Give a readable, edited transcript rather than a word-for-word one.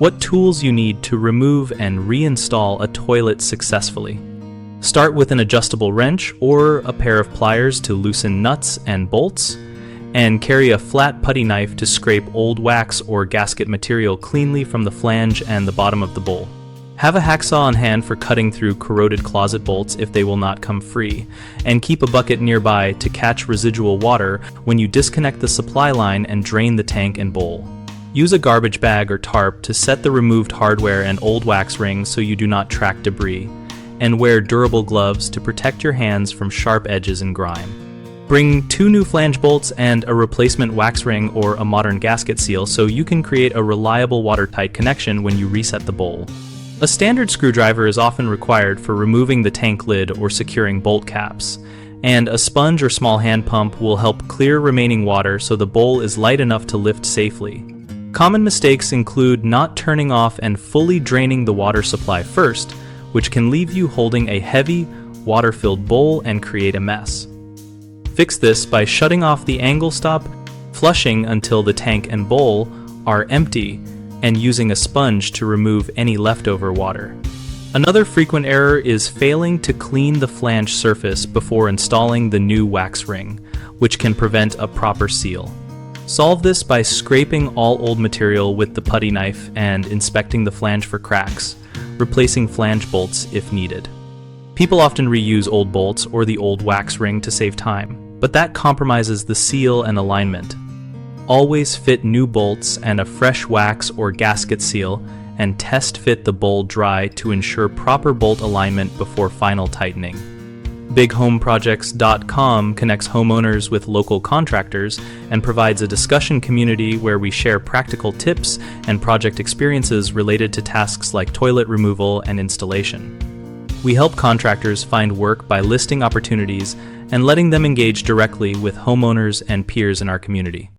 What tools you need to remove and reinstall a toilet successfully. Start with an adjustable wrench or a pair of pliers to loosen nuts and bolts, and carry a flat putty knife to scrape old wax or gasket material cleanly from the flange and the bottom of the bowl. Have a hacksaw on hand for cutting through corroded closet bolts if they will not come free, and keep a bucket nearby to catch residual water when you disconnect the supply line and drain the tank and bowl. Use a garbage bag or tarp to set the removed hardware and old wax rings so you do not track debris, and wear durable gloves to protect your hands from sharp edges and grime. Bring 2 new flange bolts and a replacement wax ring or a modern gasket seal so you can create a reliable watertight connection when you reset the bowl. A standard screwdriver is often required for removing the tank lid or securing bolt caps, and a sponge or small hand pump will help clear remaining water so the bowl is light enough to lift safely. Common mistakes include not turning off and fully draining the water supply first, which can leave you holding a heavy, water-filled bowl and create a mess. Fix this by shutting off the angle stop, flushing until the tank and bowl are empty, and using a sponge to remove any leftover water. Another frequent error is failing to clean the flange surface before installing the new wax ring, which can prevent a proper seal. Solve this by scraping all old material with the putty knife and inspecting the flange for cracks, replacing flange bolts if needed. People often reuse old bolts or the old wax ring to save time, but that compromises the seal and alignment. Always fit new bolts and a fresh wax or gasket seal, and test fit the bowl dry to ensure proper bolt alignment before final tightening. BigHomeProjects.com connects homeowners with local contractors and provides a discussion community where we share practical tips and project experiences related to tasks like toilet removal and installation. We help contractors find work by listing opportunities and letting them engage directly with homeowners and peers in our community.